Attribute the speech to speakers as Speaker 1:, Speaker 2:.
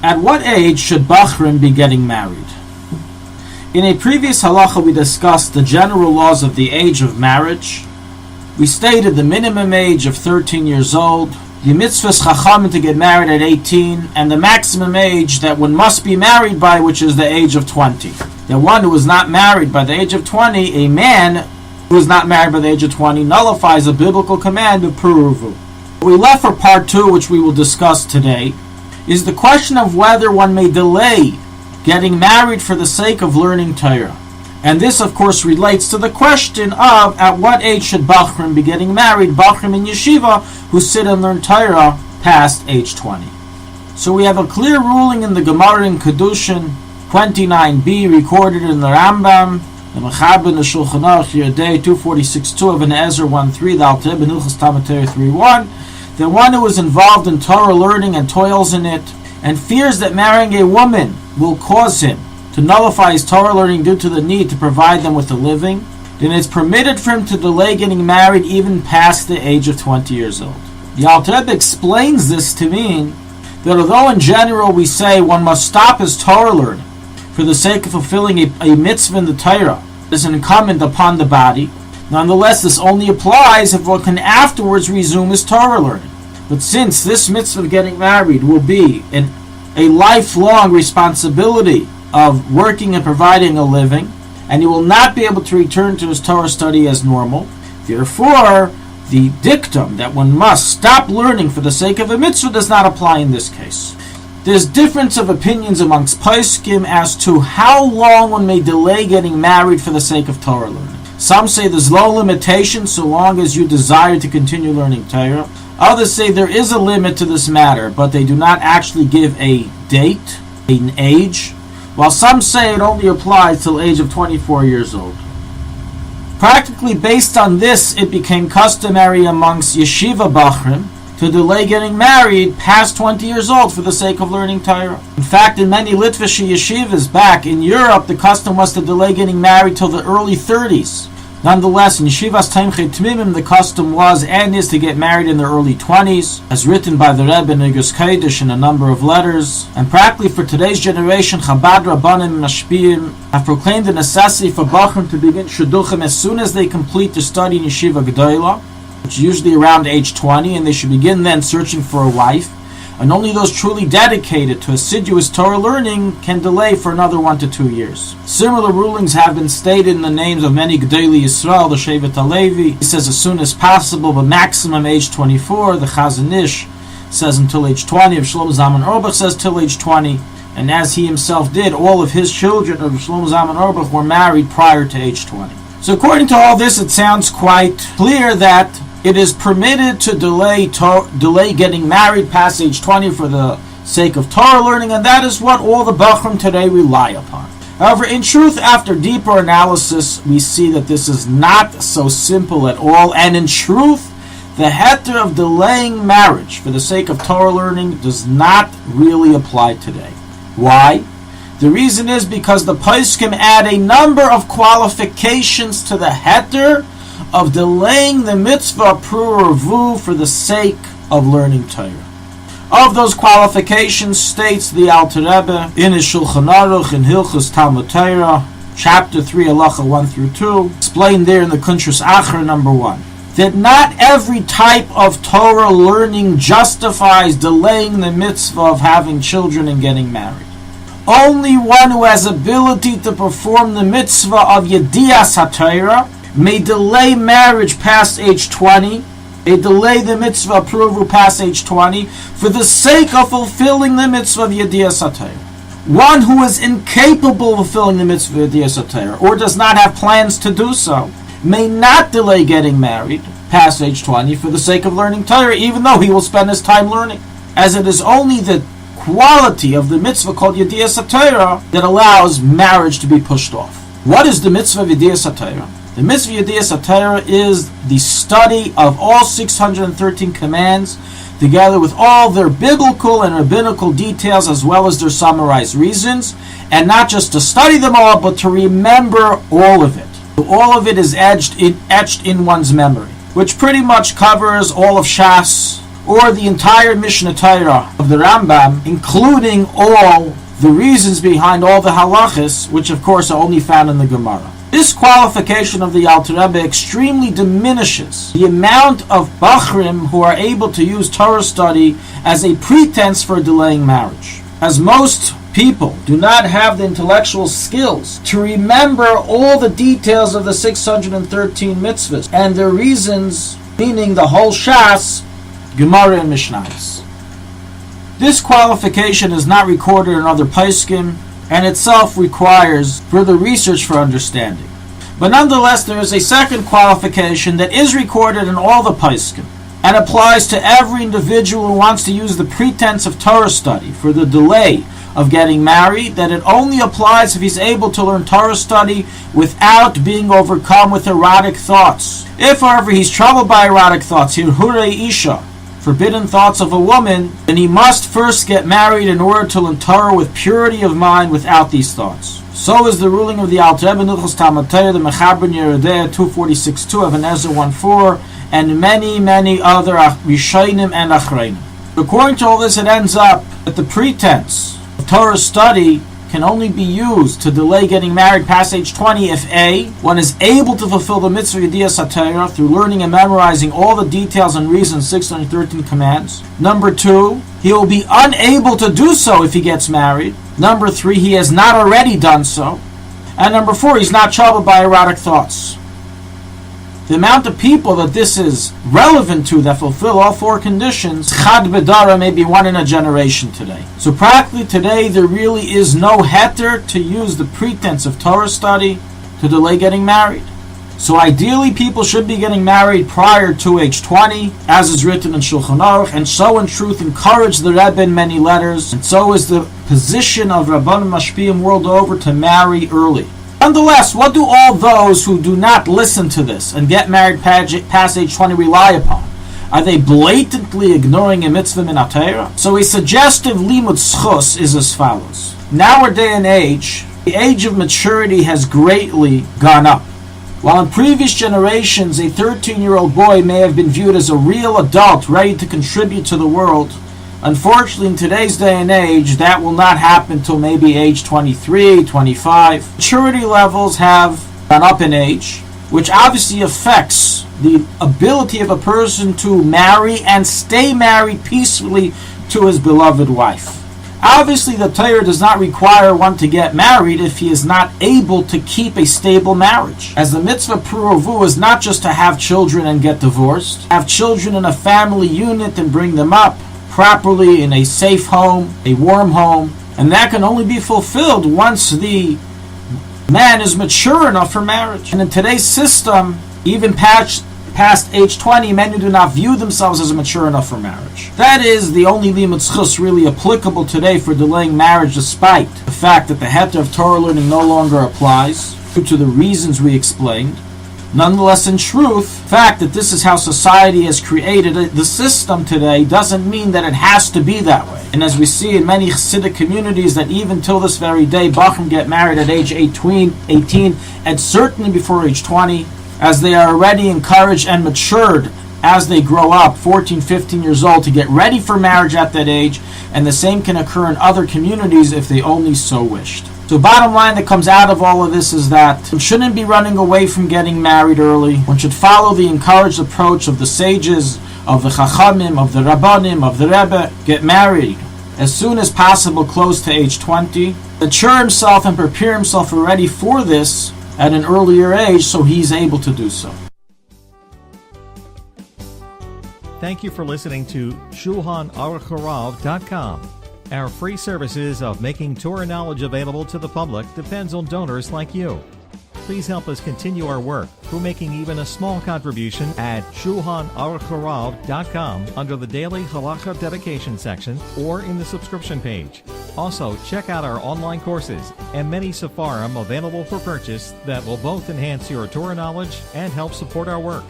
Speaker 1: At what age should Bochurim be getting married? In a previous halacha we discussed the general laws of the age of marriage. We stated the minimum age of 13 years old, the mitzvahs chachamim to get married at 18, and the maximum age that one must be married by, which is the age of 20. That one who is not married by the age of 20, a man who is not married by the age of 20, nullifies a biblical command of puruvu. What we left for part 2, which we will discuss today, is the question of whether one may delay getting married for the sake of learning Torah. And this, of course, relates to the question of at what age should Bochurim be getting married, Bochurim in yeshiva who sit and learn Torah past age 20. So we have a clear ruling in the Gemara in Kedushin 29b, recorded in the Rambam, the Mechaber in the Shulchanaruchharav day 246.2 of an Ezra 1.3, the Alter Rebbe Hilchos Talmud Torah 3.1, that one who is involved in Torah learning and toils in it, and fears that marrying a woman will cause him to nullify his Torah learning due to the need to provide them with a living, then it's permitted for him to delay getting married even past the age of 20 years old. The Alter Rebbe explains this to mean that although in general we say one must stop his Torah learning for the sake of fulfilling a mitzvah in the Torah as an incumbent upon the body, nonetheless this only applies if one can afterwards resume his Torah learning. But since this mitzvah of getting married will be a lifelong responsibility of working and providing a living, and he will not be able to return to his Torah study as normal, therefore the dictum that one must stop learning for the sake of a mitzvah does not apply in this case. There's difference of opinions amongst poskim as to how long one may delay getting married for the sake of Torah learning. Some say there's no limitation so long as you desire to continue learning Torah. Others say there is a limit to this matter, but they do not actually give a date, an age, while some say it only applies till the age of 24 years old. Practically based on this, it became customary amongst yeshiva Bochurim to delay getting married past 20 years old for the sake of learning Torah. In fact, in many Litvish yeshivas back in Europe, the custom was to delay getting married till the early 30s. Nonetheless, in Yeshivas Taimchei Tmimim, the custom was and is to get married in the early 20s, as written by the Rebbe in Igros Kodesh in a number of letters. And practically for today's generation, Chabad Rabbanim and Mashpiyim have proclaimed the necessity for Bochurim to begin Shidduchim as soon as they complete their study in Yeshiva Gedolah, which is usually around age 20, and they should begin then searching for a wife. And only those truly dedicated to assiduous Torah learning can delay for another 1 to 2 years. Similar rulings have been stated in the names of many Gedolei Yisrael, the Shevet HaLevi. He says as soon as possible, but maximum age 24. The Chazon Ish says until age 20. Of Shlomo Zalman Auerbach says till age 20. And as he himself did, all of his children of Shlomo Zalman Auerbach were married prior to age 20. So according to all this, it sounds quite clear that it is permitted to delay getting married past age 20 for the sake of Torah learning, and that is what all the Bochurim today rely upon. However, in truth, after deeper analysis, we see that this is not so simple at all, and in truth, the heter of delaying marriage for the sake of Torah learning does not really apply today. Why? The reason is because the poskim add a number of qualifications to the heter of delaying the mitzvah puruvu for the sake of learning Torah. Of those qualifications, states the Alter Rebbe in his Shulchanaruch in Hilchos Talmud Torah, chapter 3, Halacha-When through 2, explained there in the Kuntrus Achar number 1, that not every type of Torah learning justifies delaying the mitzvah of having children and getting married. Only one who has ability to perform the mitzvah of Yedias HaTorah may delay marriage past age 20, may delay the mitzvah puruvu past age 20, for the sake of fulfilling the mitzvah of Yedias HaTorah. One who is incapable of fulfilling the mitzvah of Yedias HaTorah, or does not have plans to do so, may not delay getting married past age 20 for the sake of learning Torah, even though he will spend his time learning, as it is only the quality of the mitzvah called Yedias HaTorah that allows marriage to be pushed off. What is the mitzvah of Yedias HaTorah? The mitzvah Yedias HaTorah is the study of all 613 commands, together with all their biblical and rabbinical details, as well as their summarized reasons, and not just to study them all, but to remember all of it. All of it is etched in one's memory, which pretty much covers all of Shas, or the entire Mishnah Torah of the Rambam, including all the reasons behind all the halachas, which of course are only found in the Gemara. This qualification of the Alter Rebbe extremely diminishes the amount of Bochurim who are able to use Torah study as a pretense for delaying marriage, as most people do not have the intellectual skills to remember all the details of the 613 mitzvahs and their reasons, meaning the whole Shas, Gemara and Mishnayos. This qualification is not recorded in other poskim and itself requires further research for understanding. But nonetheless, there is a second qualification that is recorded in all the poskim and applies to every individual who wants to use the pretense of Torah study for the delay of getting married, that it only applies if he's able to learn Torah study without being overcome with erotic thoughts. If, however, he's troubled by erotic thoughts, hirhurei isha, forbidden thoughts of a woman, then he must first get married in order to learn Torah with purity of mind without these thoughts. So is the ruling of the Alter Rebbe Hilchos Talmud Torah, the Mechaber Yeridea 246.2, Even Ezra 1.4, and many other Rishonim and Achreinim. According to all this, it ends up that the pretense of Torah study can only be used to delay getting married past age 20 if A, one is able to fulfill the mitzvah Yediyas HaTorah through learning and memorizing all the details and reasons 613 commands. Number 2, he will be unable to do so if he gets married. Number 3, he has not already done so. And number 4, he's not troubled by erotic thoughts. The amount of people that this is relevant to that fulfill all 4 conditions, chad bedara, may be one in a generation today. So practically today, there really is no heter to use the pretense of Torah study to delay getting married. So ideally, people should be getting married prior to age 20, as is written in Shulchanaruchharav, and so in truth encourage the Rebbe in many letters, and so is the position of Rabbanim Mashpiyim world over to marry early. Nonetheless, what do all those who do not listen to this and get married past age 20 rely upon? Are they blatantly ignoring a mitzvah min HaTorah? So a suggestive limud schus is as follows. In our day and age, the age of maturity has greatly gone up. While in previous generations, a 13-year-old boy may have been viewed as a real adult ready to contribute to the world, unfortunately, in today's day and age, that will not happen until maybe age 23, 25. Maturity levels have gone up in age, which obviously affects the ability of a person to marry and stay married peacefully to his beloved wife. Obviously, the Torah does not require one to get married if he is not able to keep a stable marriage. As the mitzvah pruvu is not just to have children and get divorced, have children in a family unit and bring them up properly in a safe home, a warm home, and that can only be fulfilled once the man is mature enough for marriage. And in today's system, even past age 20, men who do not view themselves as mature enough for marriage. That is the only limud schus really applicable today for delaying marriage, despite the fact that the heter of Torah learning no longer applies due to the reasons we explained. Nonetheless, in truth, the fact that this is how society has created the system today doesn't mean that it has to be that way. And as we see in many Hasidic communities, that even till this very day, Bachim get married at age 18, and certainly before age 20, as they are already encouraged and matured as they grow up, 14, 15 years old, to get ready for marriage at that age, and the same can occur in other communities if they only so wished. So bottom line that comes out of all of this is that one shouldn't be running away from getting married early. One should follow the encouraged approach of the sages, of the Chachamim, of the Rabbanim, of the Rebbe. Get married as soon as possible, close to age 20. Mature himself and prepare himself already for this at an earlier age so he's able to do so.
Speaker 2: Thank you for listening to Shulchanaruchharav.com. Our free services of making Torah knowledge available to the public depends on donors like you. Please help us continue our work through making even a small contribution at Shulchanaruchharav.com under the Daily Halacha Dedication section or in the subscription page. Also, check out our online courses and many sefarim available for purchase that will both enhance your Torah knowledge and help support our work.